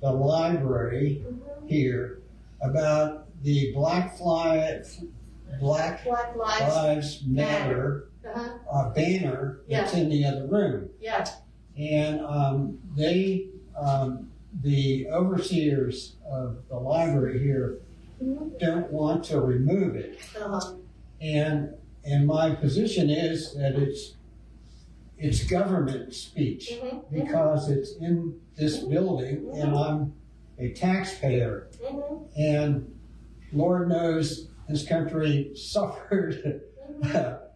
the library here, about the Black Lives Matter banner that's in the other room. Yeah. And the overseers of the library here don't want to remove it. And my position is that it's government speech because it's in this building and I'm a taxpayer. And Lord knows this country suffered, but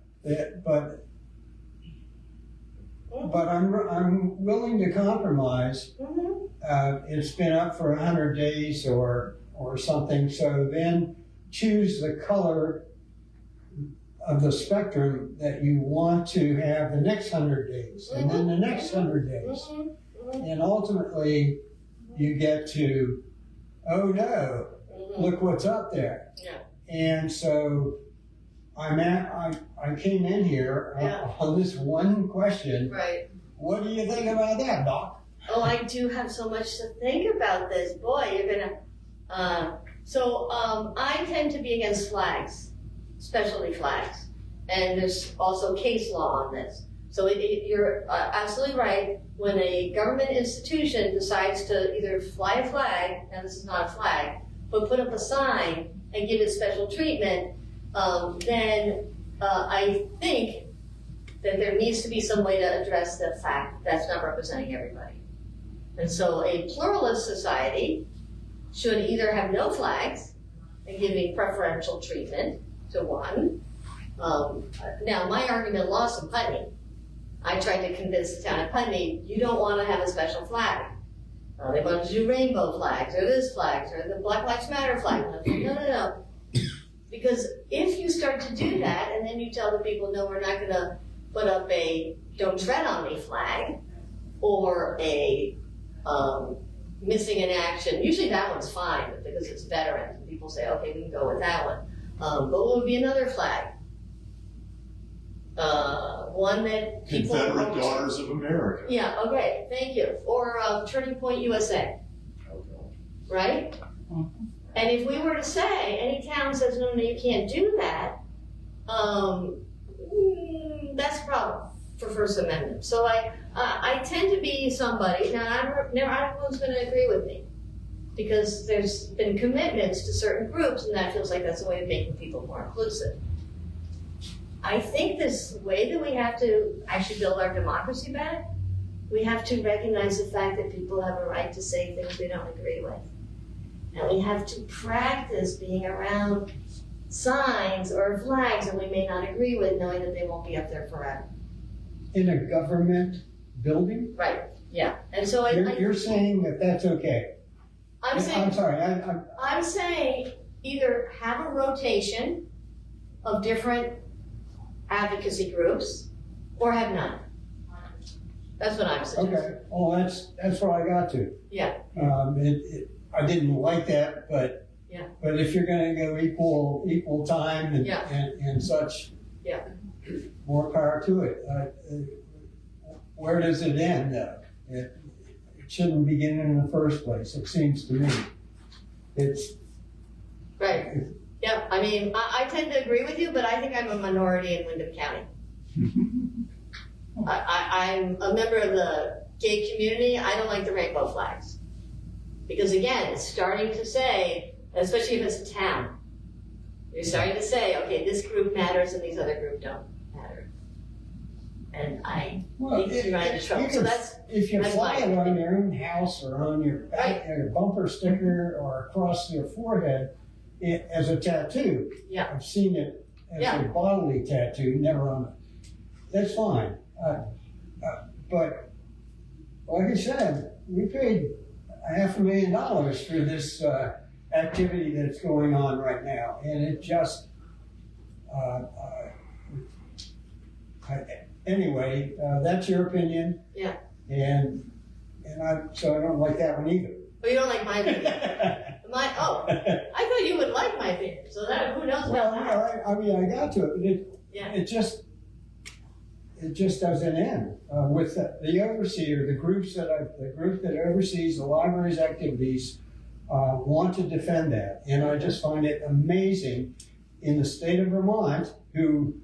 I'm willing to compromise. It's been up for 100 days or something, so then choose the color of the spectrum that you want to have the next 100 days, and then the next 100 days. And ultimately, you get to, oh no, look what's up there. Yeah. And so I came in here on this one question. Right. What do you think about that, Doc? Oh, I do have so much to think about this. Boy, you're gonna. I tend to be against flags, specialty flags, and there's also case law on this. So you're absolutely right. When a government institution decides to either fly a flag, now this is not a flag, but put up a sign and give it special treatment, then I think that there needs to be some way to address the fact that that's not representing everybody. And so a pluralist society should either have no flags and giving preferential treatment to one. Now, my argument lost in Putney. I tried to convince the town of Putney, you don't want to have a special flag. They wanted to do rainbow flags, or this flags, or the Black Lives Matter flag. No. Because if you start to do that, and then you tell the people, no, we're not going to put up a don't tread on me flag, or a missing in action. Usually that one's fine, because it's veterans, and people say, okay, we can go with that one. But what would be another flag? One that people... Confederate Daughters of America. Yeah, okay, thank you. Or Turning Point USA. Right? And if we were to say, any town says, no, you can't do that, that's a problem for First Amendment. So I tend to be somebody, now not everyone's going to agree with me, because there's been commitments to certain groups, and that feels like that's a way of making people more inclusive. I think this way that we have to actually build our democracy back, we have to recognize the fact that people have a right to say things we don't agree with. And we have to practice being around signs or flags that we may not agree with, knowing that they won't be up there forever. In a government building? Right, yeah. And so You're saying that that's okay? I'm sorry. I'm saying either have a rotation of different advocacy groups, or have none. That's what I'm suggesting. Okay. Well, that's what I got to. Yeah. I didn't like that, but yeah. But if you're going to go equal time and such, yeah, more power to it. Where does it end, though? It shouldn't begin in the first place. It seems to me. Right. Yeah, I mean, I tend to agree with you, but I think I'm a minority in Windham County. I'm a member of the gay community. I don't like the rainbow flags. Because again, it's starting to say, especially if it's a town, you're starting to say, okay, this group matters and these other groups don't matter. And I think you're running into trouble. So that's, if you that's fly it fine. on your own house or on your back, your bumper sticker or across your forehead as a tattoo. Yeah. I've seen it as Yeah. a bodily tattoo, never on it. That's fine. But like I said, we paid $500,000 for this activity that's going on right now, and it just anyway, that's your opinion. Yeah. And so I don't like that one either. Oh, you don't like my opinion? I thought you would like my opinion. So that, who knows Well, about that? I mean, I got to it, but Yeah. it just doesn't end with the overseer, the group that oversees the library's activities want to defend that, and I just find it amazing in the state of Vermont, who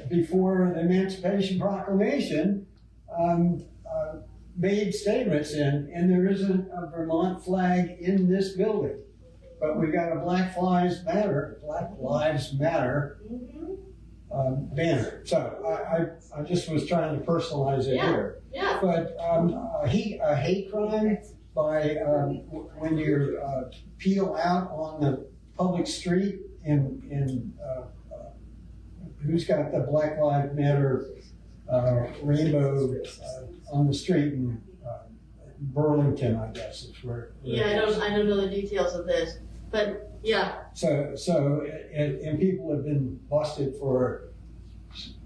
before the Emancipation Proclamation made statements and there isn't a Vermont flag in this building, but we've got a Black Lives Matter Mm-hmm. banner. So I just was trying to personalize it here. Yeah. But a hate crime by when you peel out on the public street in who's got the Black Lives Matter rainbow on the street in Burlington, I guess is where. Yeah, I don't know the details of this, but yeah. So and people have been busted for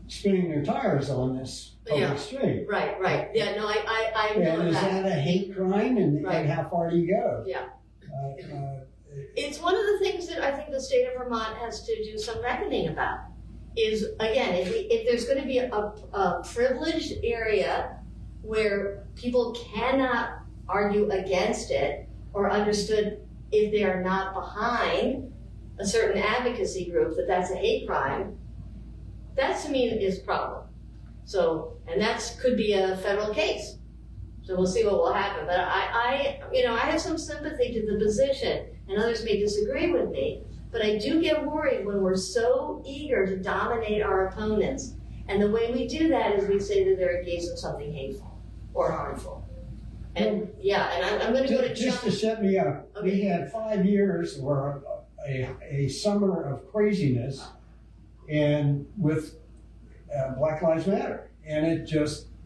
spinning their tires on this public street. Right. Yeah, no, I know And is that. that a hate crime? And Right. how far do you go? Yeah. It's one of the things that I think the state of Vermont has to do some reckoning about. Is again, if there's going to be a privileged area where people cannot argue against it or understood if they are not behind a certain advocacy group that's a hate crime, that to me is a problem. So, and that could be a federal case. So we'll see what will happen. But I have some sympathy to the position, and others may disagree with me. But I do get worried when we're so eager to dominate our opponents. And the way we do that is we say that they're engaged in something hateful or harmful. And I'm going to go to just John. to set me up. Okay. We had 5 years or a summer of craziness, and with Black Lives Matter, and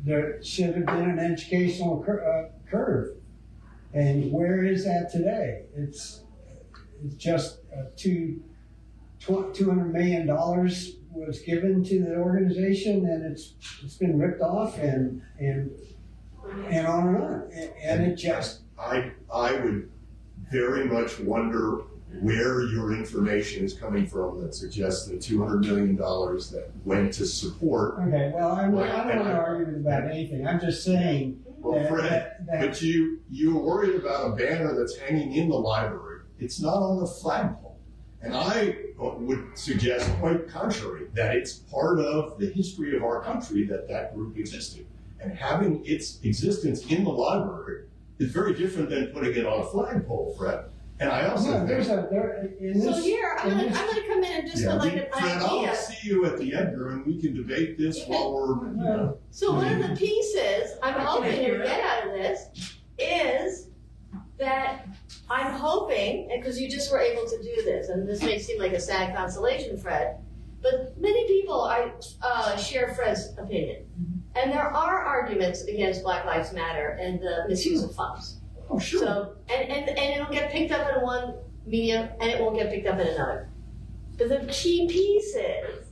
there should have been an educational curve. And where is that today? It's just $200 million was given to the organization, and it's been ripped off and on and on. And it just. I would very much wonder where your information is coming from that suggests that $200 million that went to support. Okay, well, I don't want to argue about anything. I'm just saying. Well, Fred, but you're worried about a banner that's hanging in the library. It's not on the flagpole. And I would suggest, quite contrary, that it's part of the history of our country that group existed. And having its think in the library is very different than putting it on a flagpole, Fred. And I also I'm going to come in and just put like an Fred, I'll idea. see you at the Edgar, and we can debate this while we're. So one of the pieces I'm hoping to get out of this is that I'm hoping, and because you just were able to do this, and this may seem like a sad consolation, Fred, but many people share Fred's opinion. And there are arguments against Black Lives Matter and the misuse of funds. Oh, sure. So, and it'll get picked up in one medium and it won't get picked up in another. But the key piece is,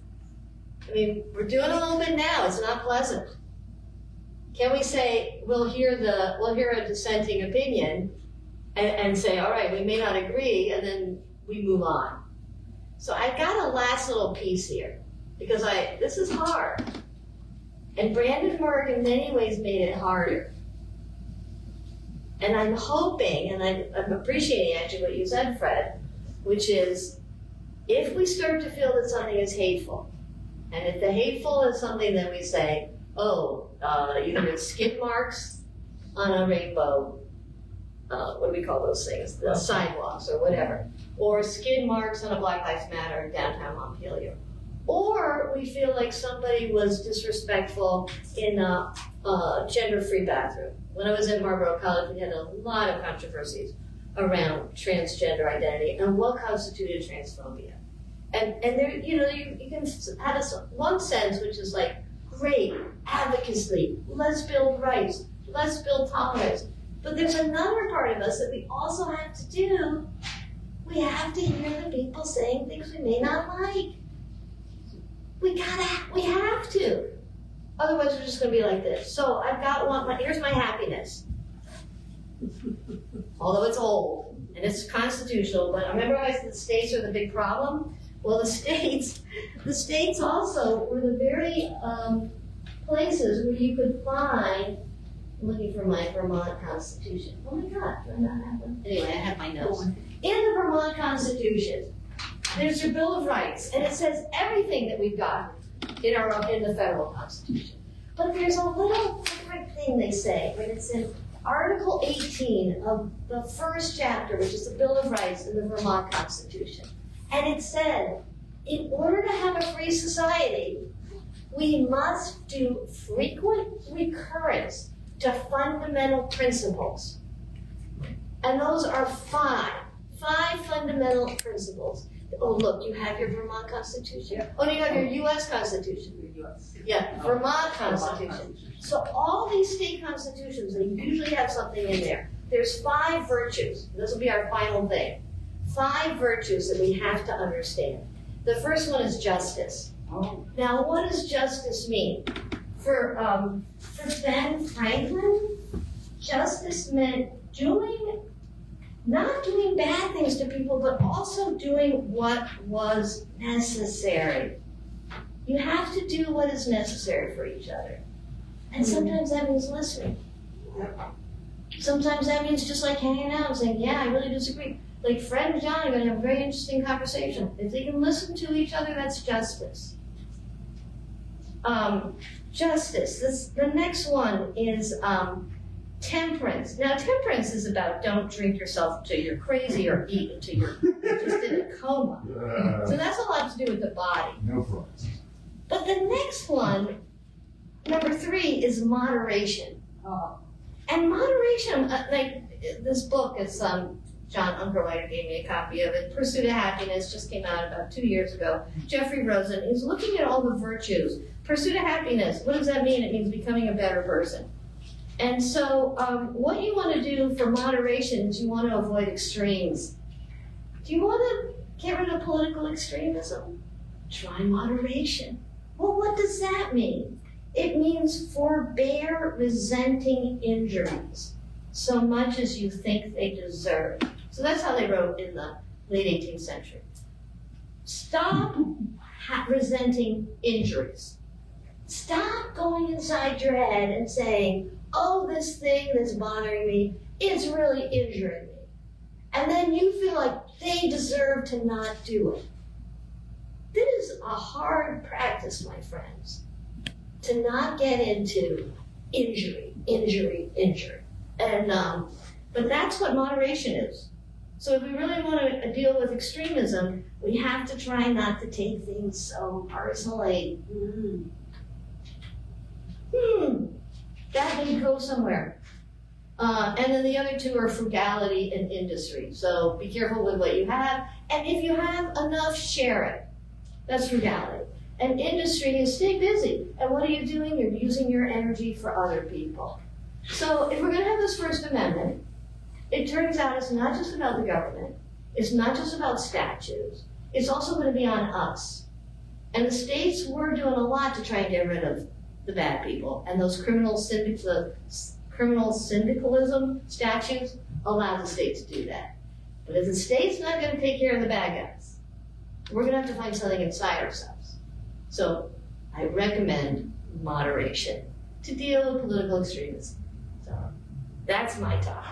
I mean, we're doing a little bit now, it's not pleasant. Can we say, we'll hear a dissenting opinion and say, all right, we may not agree, and then we move on. So I got a last little piece here, because this is hard. And Brandenburg in many ways made it harder. And I'm hoping, and I'm appreciating actually what you said, Fred, which is if we start to feel that something is hateful, and if the hateful is something that we say, either it's skid marks on a rainbow, what do we call those things? The sidewalks or whatever. Or skid marks on a Black Lives Matter in downtown Montpelier. Or we feel like somebody was disrespectful in a gender-free bathroom. When I was at Marlborough College, we had a lot of controversies around transgender identity and what constituted transphobia. And there, you can have one sense, which is like, great, advocacy, let's build rights, let's build tolerance. But there's another part of us that we also have to do. We have to hear the people saying things we may not like. We have to. Otherwise, we're just going to be like this. So I've got here's my happiness. Although it's old and it's constitutional, but remember I said the states are the big problem? Well, the states also were the very places where you could find, I'm looking for my Vermont Constitution. Oh my God, did I not have them? Anyway, I have my notes. In the Vermont Constitution, there's your Bill of Rights, and it says everything that we've got in the federal Constitution. But there's a little different thing they say when it's in Article 18 of the first chapter, which is the Bill of Rights in the Vermont Constitution. And it said, in order to have a free society, we must do frequent recurrence to fundamental principles. And those are five fundamental principles. Oh, look, you have your Vermont Constitution. Yeah. Oh, you have your U.S. Constitution. US. Yeah, Vermont Constitution. So all these state constitutions, they usually have something in there. There's 5 virtues. This will be our final thing. 5 virtues that we have to understand. The first one is justice. Oh. Now, what does justice mean? For Ben Franklin, justice meant not doing bad things to people, but also doing what was necessary. You have to do what is necessary for each other. And sometimes that means listening. Sometimes that means just like hanging out and saying, yeah, I really disagree. Like Fred and John are going to have a very interesting conversation. If they can listen to each other, that's justice. Justice. The next one is temperance. Now, temperance is about don't drink yourself till you're crazy or eat until you're just in a coma. So that's a lot to do with the body. No problems. But the next one, number 3, is moderation. And moderation, like this book is John Ungerleider gave me a copy of it. Pursuit of Happiness just came out about 2 years ago. Jeffrey Rosen is looking at all the virtues. Pursuit of happiness, what does that mean? It means becoming a better person. And so what you want to do for moderation is you want to avoid extremes. Do you want to get rid of political extremism? Try moderation. Well, what does that mean? It means forbear resenting injuries so much as you think they deserve. So that's how they wrote in the late 18th century. Stop resenting injuries. Stop going inside your head and saying, oh, this thing that's bothering me is really injuring me. And then you feel like they deserve to not do it. This is a hard practice, my friends, to not get into injury. And but that's what moderation is. So if we really want to deal with extremism, we have to try not to take things so personally. That may go somewhere. And then the other 2 are frugality and industry. So be careful with what you have. And if you have enough, share it. That's frugality. And industry is stay busy. And what are you doing? You're using your energy for other people. So if we're going to have this First Amendment, it turns out it's not just about the government. It's not just about statutes. It's also going to be on us. And the states were doing a lot to try and get rid of the bad people. And those criminal syndicalism statutes allow the state to do that. But if the state's not going to take care of the bad guys, we're going to have to find something inside ourselves. So I recommend moderation to deal with political extremism. So that's my talk.